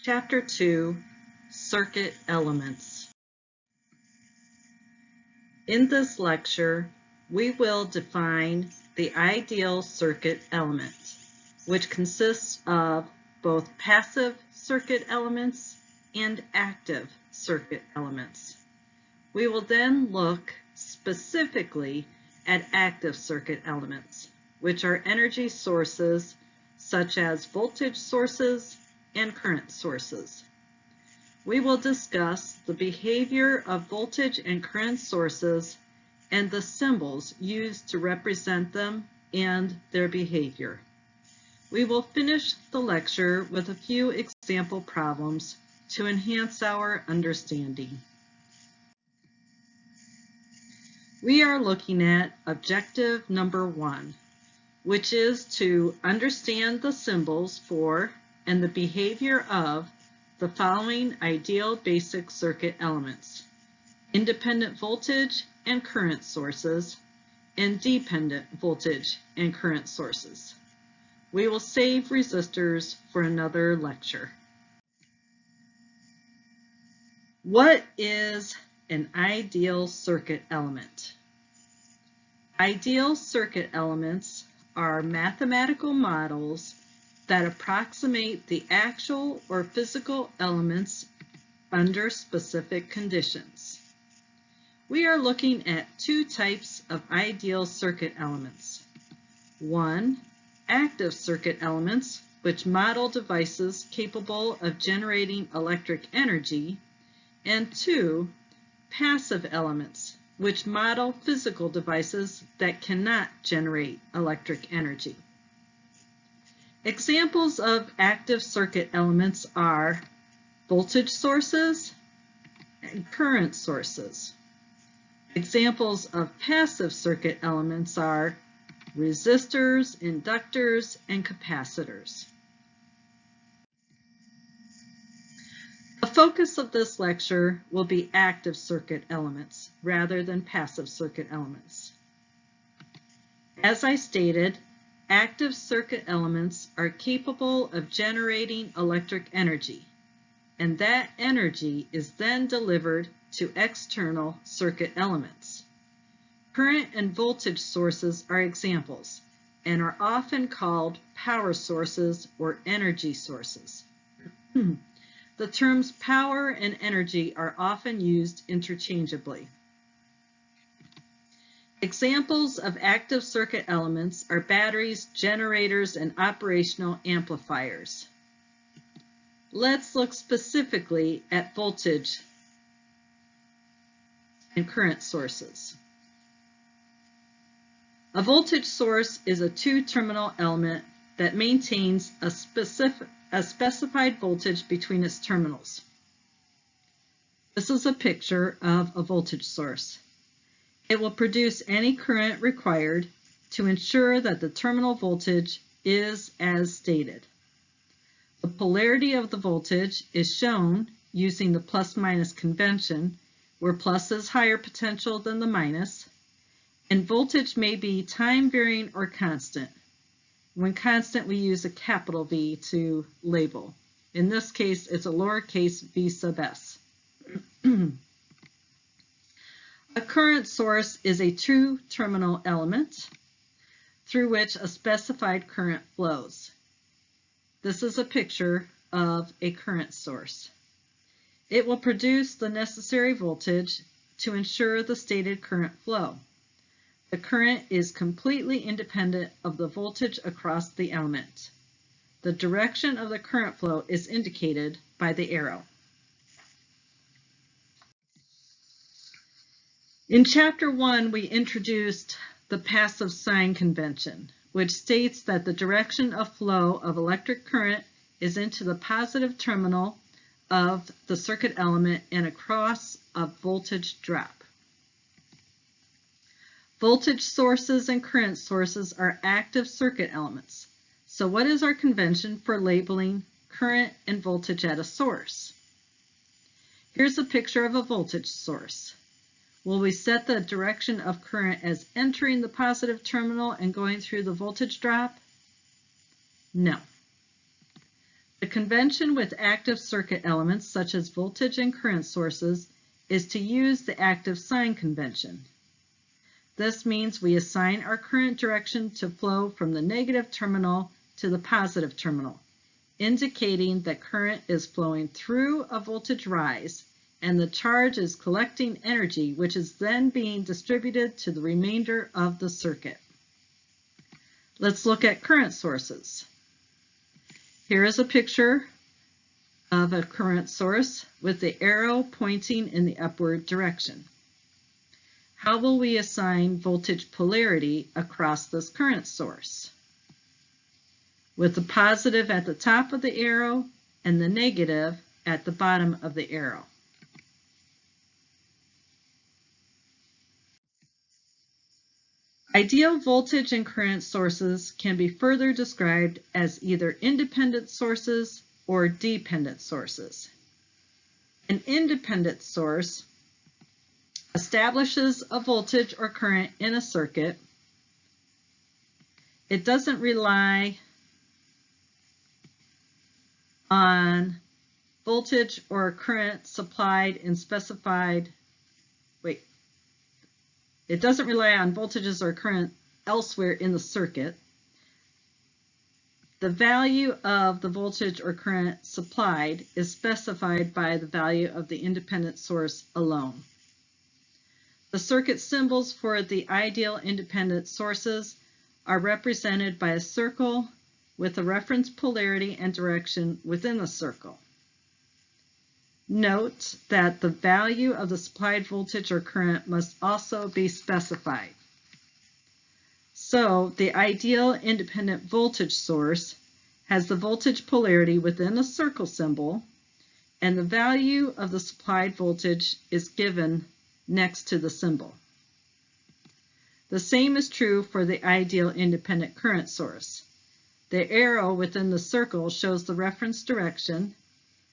Chapter 2, Circuit Elements. In this lecture, we will define the ideal circuit element, which consists of both passive circuit elements and active circuit elements. We will then look specifically at active circuit elements, which are energy sources such as voltage sources and current sources. We will discuss the behavior of voltage and current sources and the symbols used to represent them and their behavior. We will finish the lecture with a few example problems to enhance our understanding. We are looking at objective number 1, which is to understand the symbols for and the behavior of the following ideal basic circuit elements: independent voltage and current sources, and dependent voltage and current sources. We will save resistors for another lecture. What is an ideal circuit element? Ideal circuit elements are mathematical models that approximate the actual or physical elements under specific conditions. We are looking at two types of ideal circuit elements. 1, active circuit elements, which model devices capable of generating electric energy, and 2, passive elements, which model physical devices that cannot generate electric energy. Examples of active circuit elements are voltage sources and current sources. Examples of passive circuit elements are resistors, inductors, and capacitors. The focus of this lecture will be active circuit elements rather than passive circuit elements. As I stated, active circuit elements are capable of generating electric energy, and that energy is then delivered to external circuit elements. Current and voltage sources are examples and are often called power sources or energy sources. The terms power and energy are often used interchangeably. Examples of active circuit elements are batteries, generators, and operational amplifiers. Let's look specifically at voltage and current sources. A voltage source is a two-terminal element that maintains a specified voltage between its terminals. This is a picture of a voltage source. It will produce any current required to ensure that the terminal voltage is as stated. The polarity of the voltage is shown using the plus-minus convention, where plus is higher potential than the minus, and voltage may be time-varying or constant. When constant, we use a capital V to label. In this case, it's a lowercase v sub s. A current source is a two-terminal element through which a specified current flows. This is a picture of a current source. It will produce the necessary voltage to ensure the stated current flow. The current is completely independent of the voltage across the element. The direction of the current flow is indicated by the arrow. In Chapter 1, we introduced the passive sign convention, which states that the direction of flow of electric current is into the positive terminal of the circuit element and across a voltage drop. Voltage sources and current sources are active circuit elements. So what is our convention for labeling current and voltage at a source? Here's a picture of a voltage source. Will we set the direction of current as entering the positive terminal and going through the voltage drop? No. The convention with active circuit elements, such as voltage and current sources, is to use the active sign convention. This means we assign our current direction to flow from the negative terminal to the positive terminal, indicating that current is flowing through a voltage rise and the charge is collecting energy, which is then being distributed to the remainder of the circuit. Let's look at current sources. Here is a picture of a current source with the arrow pointing in the upward direction. How will we assign voltage polarity across this current source? With the positive at the top of the arrow and the negative at the bottom of the arrow. Ideal voltage and current sources can be further described as either independent sources or dependent sources. An independent source establishes a voltage or current in a circuit. It doesn't rely on voltage or current supplied in specified, it doesn't rely on voltages or current elsewhere in the circuit. The value of the voltage or current supplied is specified by the value of the independent source alone. The circuit symbols for the ideal independent sources are represented by a circle with a reference polarity and direction within the circle. Note that the value of the supplied voltage or current must also be specified. So the ideal independent voltage source has the voltage polarity within a circle symbol, and the value of the supplied voltage is given next to the symbol. The same is true for the ideal independent current source. The arrow within the circle shows the reference direction,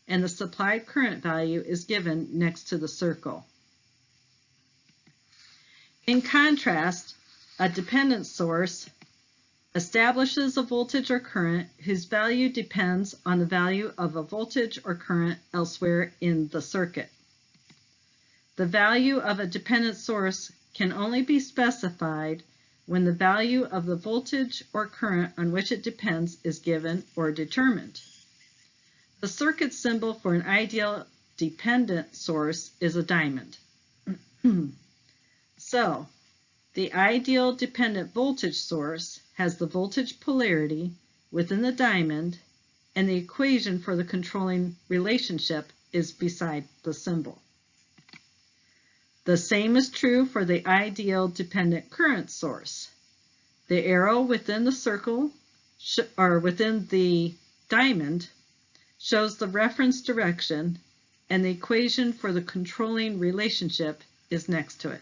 and the supplied current value is given next to the circle. In contrast, a dependent source establishes a voltage or current whose value depends on the value of a voltage or current elsewhere in the circuit. The value of a dependent source can only be specified when the value of the voltage or current on which it depends is given or determined. The circuit symbol for an ideal dependent source is a diamond. So, the ideal dependent voltage source has the voltage polarity within the diamond, and the equation for the controlling relationship is beside the symbol. The same is true for the ideal dependent current source. The arrow within the circle, or within the diamond, shows the reference direction, and the equation for the controlling relationship is next to it.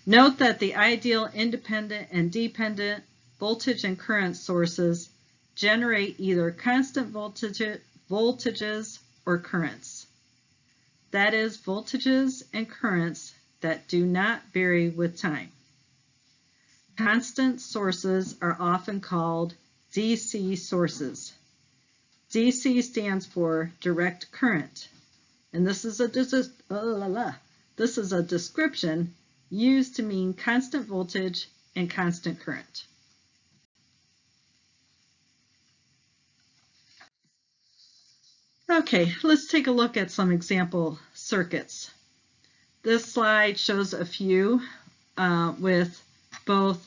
Note that the ideal independent and dependent voltage and current sources generate either constant voltages or currents. That is, voltages and currents that do not vary with time. Constant sources are often called DC sources. DC stands for direct current, and this is a description used to mean constant voltage and constant current. Okay, let's take a look at some example circuits. This slide shows a few with both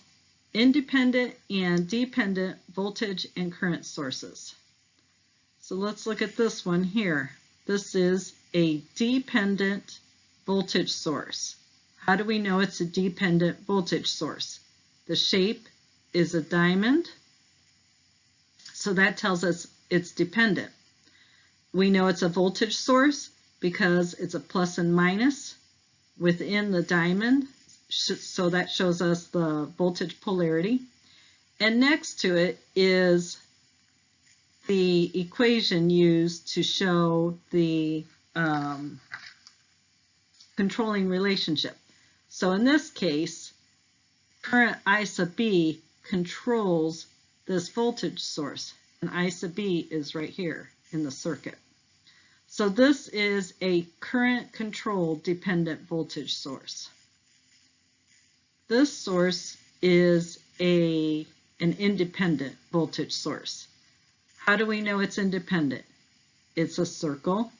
independent and dependent voltage and current sources. So let's look at this one here. This is a dependent voltage source. How do we know it's a dependent voltage source? The shape is a diamond, so that tells us it's dependent. We know it's a voltage source because it's a plus and minus within the diamond, so that shows us the voltage polarity. And next to it is the equation used to show the controlling relationship. So in this case, current I sub B controls this voltage source. and I sub B is right here in the circuit. So this is a current-controlled dependent voltage source. This source is an independent voltage source. How do we know it's independent? It's a circle.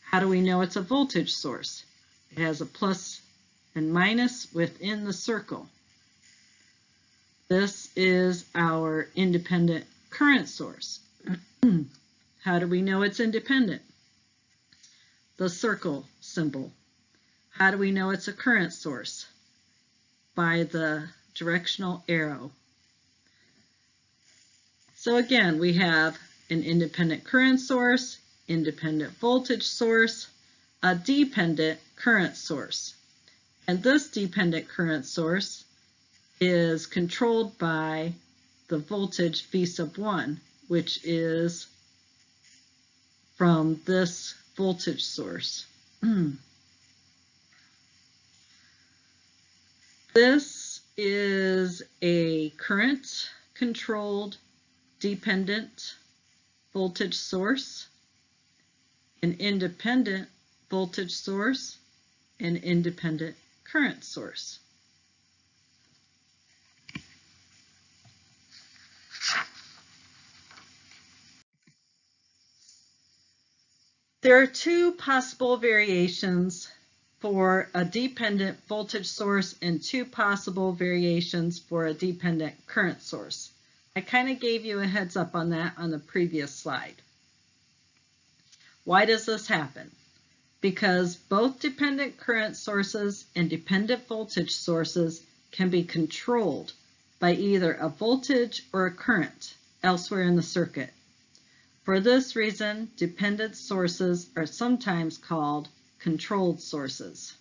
How do we know it's a voltage source? It has a plus and minus within the circle. This is our independent current source. How do we know it's independent? The circle symbol. How do we know it's a current source? By the directional arrow. So again, we have an independent current source, independent voltage source, a dependent current source. And this dependent current source is controlled by the voltage V sub 1, which is from this voltage source. This is a current-controlled dependent voltage source, an independent voltage source, an independent current source. There are two possible variations for a dependent voltage source and two possible variations for a dependent current source. I kind of gave you a heads up on that on the previous slide. Why does this happen? Because both dependent current sources and dependent voltage sources can be controlled by either a voltage or a current elsewhere in the circuit. For this reason, dependent sources are sometimes called controlled sources.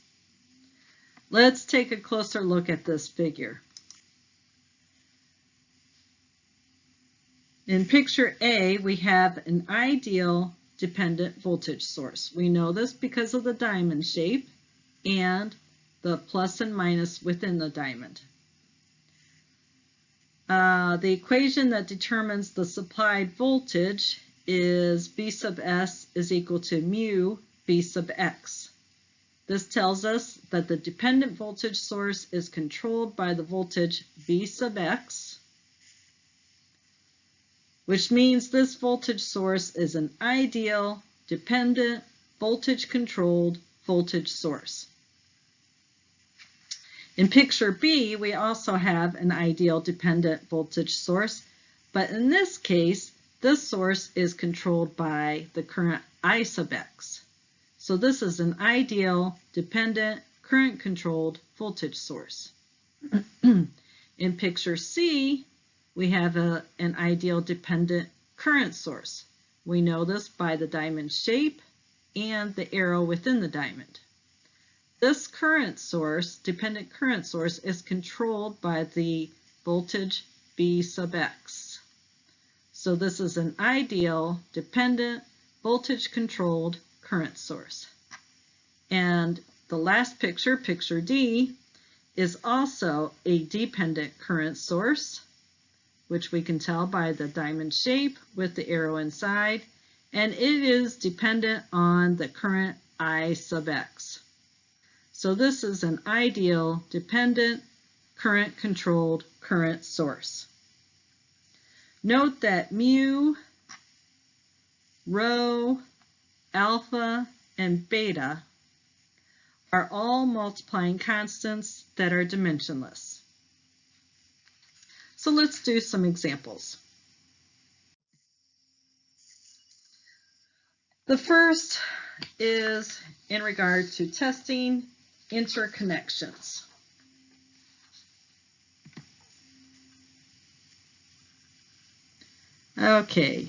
Let's take a closer look at this figure. In picture A, we have an ideal dependent voltage source. We know this because of the diamond shape and the plus and minus within the diamond. The equation that determines the supplied voltage is V sub S is equal to mu V sub X. This tells us that the dependent voltage source is controlled by the voltage V sub X, which means this voltage source is an ideal dependent voltage-controlled voltage source. In picture B, we also have an ideal dependent voltage source, but in this case, this source is controlled by the current I sub X. So this is an ideal dependent current-controlled voltage source. In picture C, we have an ideal dependent current source. We know this by the diamond shape and the arrow within the diamond. This current source, dependent current source, is controlled by the voltage V sub X. So this is an ideal dependent voltage-controlled current source. And the last picture, picture D, is also a dependent current source, which we can tell by the diamond shape with the arrow inside, and it is dependent on the current I sub X. So this is an ideal dependent current-controlled current source. Note that mu, rho, alpha, and beta are all multiplying constants that are dimensionless. So let's do some examples. The first is in regard to testing interconnections. Okay,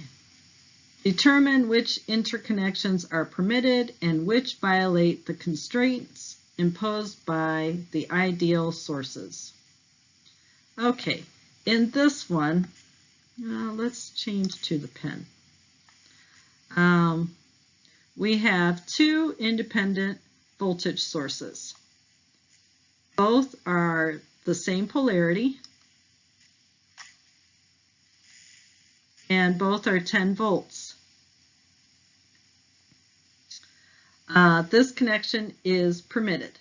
determine which interconnections are permitted and which violate the constraints imposed by the ideal sources. Okay, in this one, let's change to the pen. We have two independent voltage sources. Both are the same polarity, and both are 10 volts. This connection is permitted.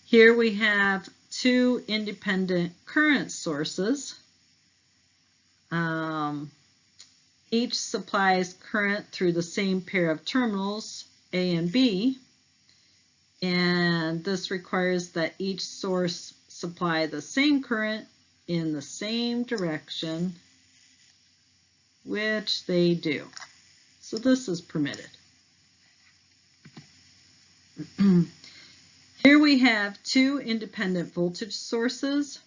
Here we have two independent current sources. Each supplies current through the same pair of terminals, A and B, and this requires that each source supply the same current in the same direction, which they do. So this is permitted. Here we have two independent voltage sources.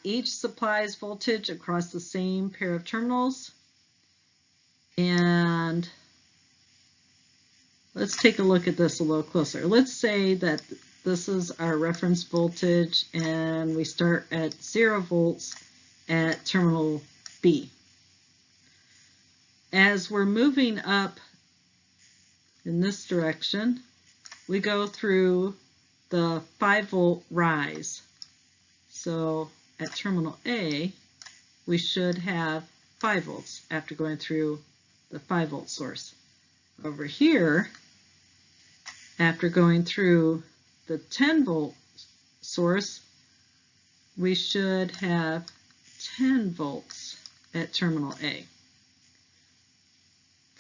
Each supplies voltage across the same pair of terminals. And let's take a look at this a little closer. Let's say that this is our reference voltage and we start at 0 volts at terminal B. As we're moving up in this direction, we go through the 5 volt rise. So at terminal A, we should have 5 volts after going through the 5 volt source. Over here, after going through the 10 volt source, we should have 10 volts at terminal A.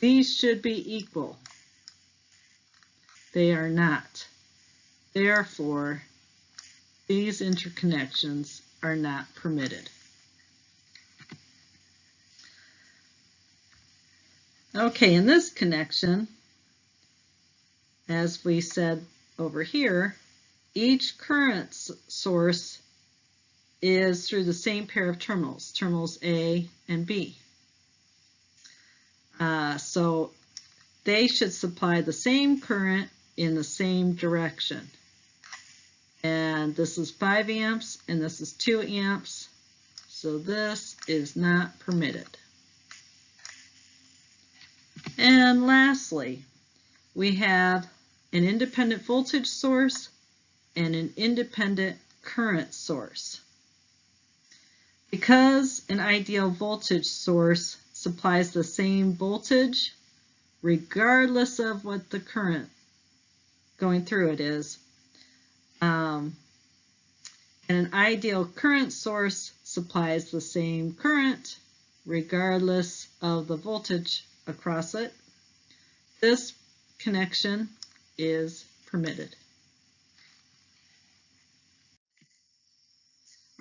These should be equal. They are not. Therefore, these interconnections are not permitted. Okay, in this connection, as we said over here, each current source is through the same pair of terminals, terminals A and B. So they should supply the same current in the same direction. And this is 5 amps and this is 2 amps. So this is not permitted. And lastly, we have an independent voltage source and an independent current source. Because an ideal voltage source supplies the same voltage regardless of what the current going through it is, and an ideal current source supplies the same current regardless of the voltage across it, this connection is permitted.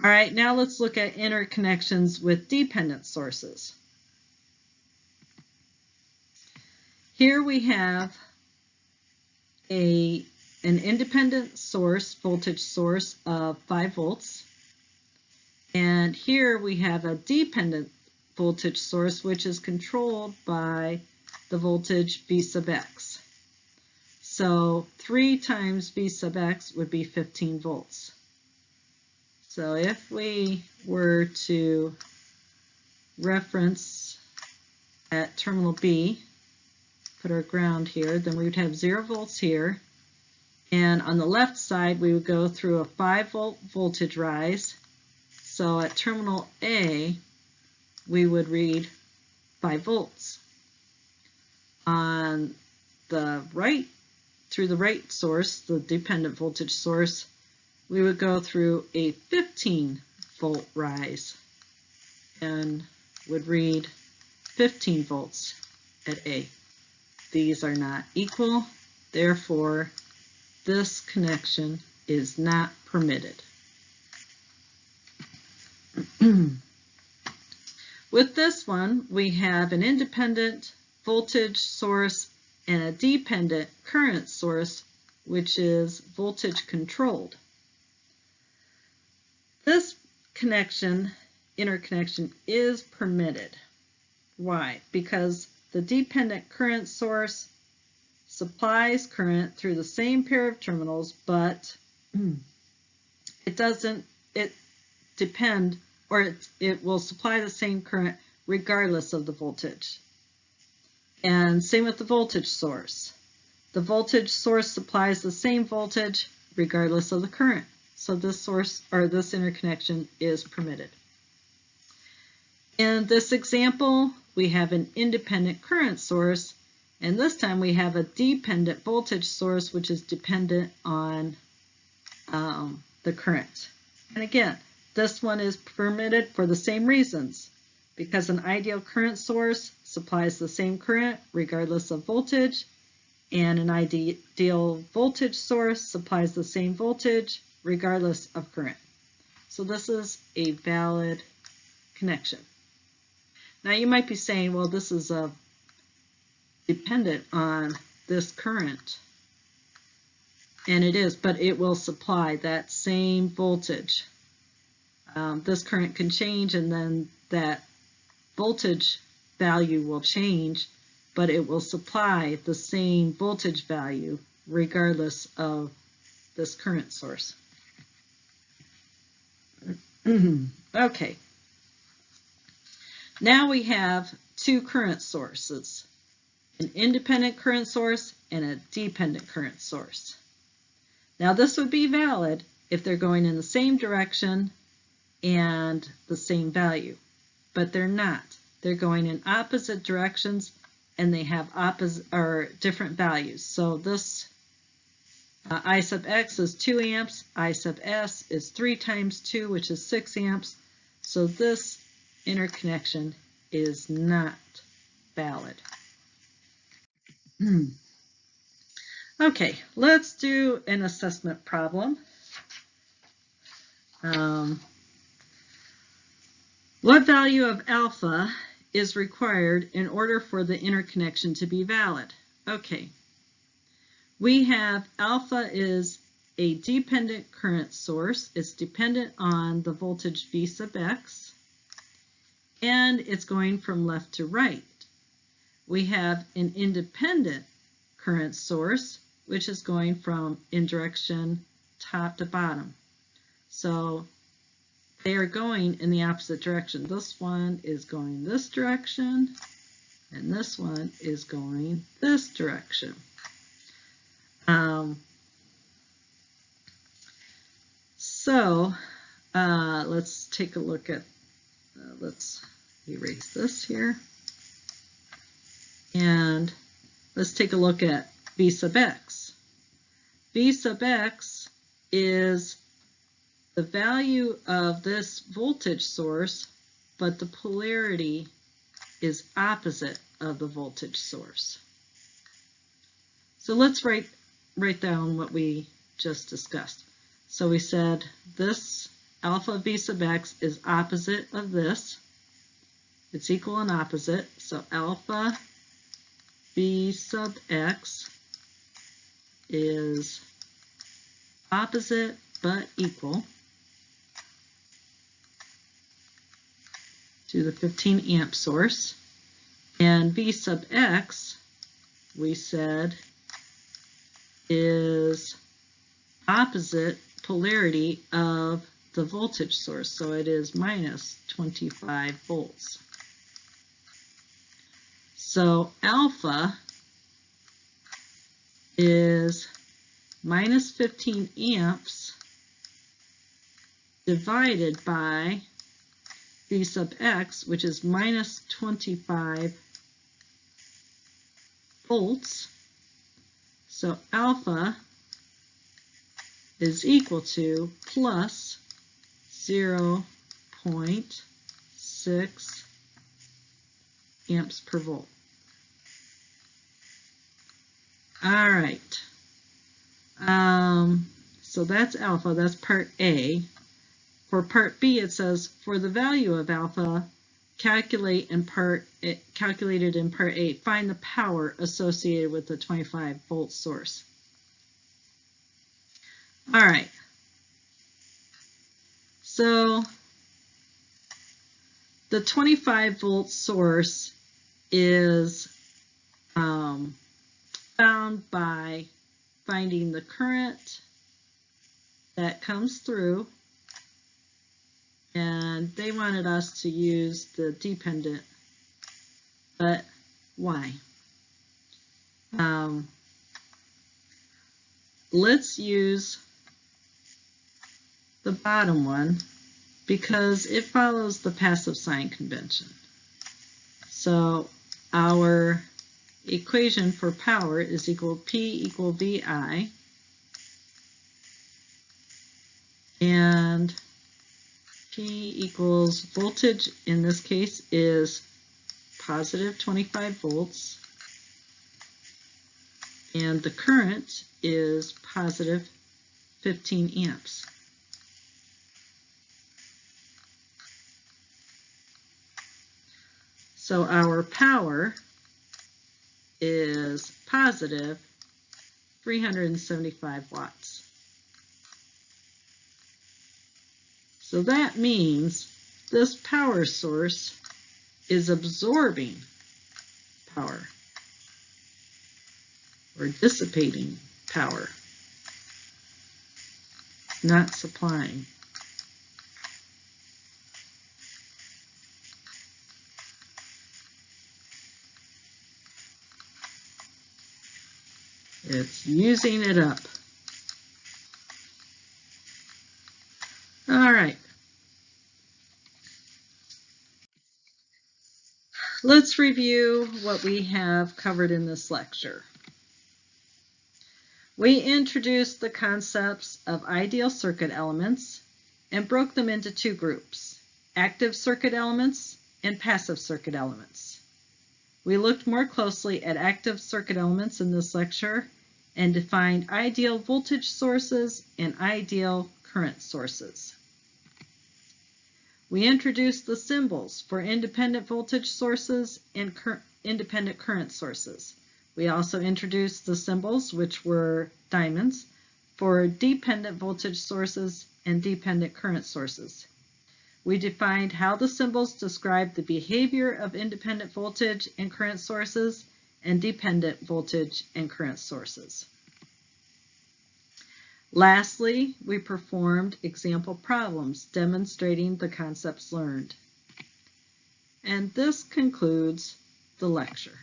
All right, now let's look at interconnections with dependent sources. Here we have an independent source, voltage source of 5 volts. And here we have a dependent voltage source, which is controlled by the voltage V sub x. So 3 times V sub x would be 15 volts. So if we were to reference at terminal B, put our ground here, then we would have 0 volts here. And on the left side, we would go through a 5 volt voltage rise. So at terminal A, we would read 5 volts. On the right, through the right source, the dependent voltage source, we would go through a 15 volt rise and would read 15 volts at A. These are not equal, therefore this connection is not permitted. With this one, we have an independent voltage source and a dependent current source, which is voltage controlled. This interconnection is permitted. Why? Because the dependent current source supplies current through the same pair of terminals, but it will supply the same current regardless of the voltage. And same with the voltage source. The voltage source supplies the same voltage regardless of the current. So this source or this interconnection is permitted. In this example, we have an independent current source, and this time we have a dependent voltage source, which is dependent on the current. And again, this one is permitted for the same reasons, because an ideal current source supplies the same current regardless of voltage, and an ideal voltage source supplies the same voltage regardless of current. So this is a valid connection. Now you might be saying, well, this is dependent on this current. And it is, but it will supply that same voltage. This current can change, and then that voltage value will change, but it will supply the same voltage value regardless of this current source. Okay. Now we have two current sources, an independent current source and a dependent current source. Now this would be valid if they're going in the same direction and the same value, but they're not. They're going in opposite directions and they have opposite or different values. So this I sub x is 2 amps, I sub s is 3 times 2, which is 6 amps. So this interconnection is not valid. Okay, let's do an assessment problem. What value of alpha is required in order for the interconnection to be valid? Okay, we have alpha is a dependent current source. It's dependent on the voltage V sub x, and it's going from left to right. We have an independent current source, which is going from in direction top to bottom. So they are going in the opposite direction. This one is going this direction, and this one is going this direction. Let's take a look at, let's erase this here. And let's take a look at V sub x. V sub x is the value of this voltage source, but the polarity is opposite of the voltage source. So let's write down what we just discussed. So we said this alpha V sub x is opposite of this. It's equal and opposite. So alpha V sub x is opposite but equal to the 15 amp source. And V sub x, we said, is opposite polarity of the voltage source. So it is minus 25 volts. So alpha is minus 15 amps divided by V sub x, which is minus 25 volts. So alpha is equal to plus 0.6 amps per volt. All right. So that's alpha, that's part A. For part B, it says, for the value of alpha, calculated in part A, find the power associated with the 25 volt source. All right. So the 25 volt source is found by finding the current that comes through, and they wanted us to use the dependent, but why? Let's use the bottom one because it follows the passive sign convention. So our equation for power is equal P equal VI, and P equals voltage in this case is positive 25 volts, and the current is positive 15 amps. So our power is positive 375 watts. So that means this power source is absorbing power or dissipating power, not supplying. It's using it up. All right. Let's review what we have covered in this lecture. We introduced the concepts of ideal circuit elements and broke them into two groups, active circuit elements and passive circuit elements. We looked more closely at active circuit elements in this lecture and defined ideal voltage sources and ideal current sources. We introduced the symbols for independent voltage sources and independent current sources. We also introduced the symbols, which were diamonds, for dependent voltage sources and dependent current sources. We defined how the symbols describe the behavior of independent voltage and current sources and dependent voltage and current sources. Lastly, we performed example problems demonstrating the concepts learned. And this concludes the lecture.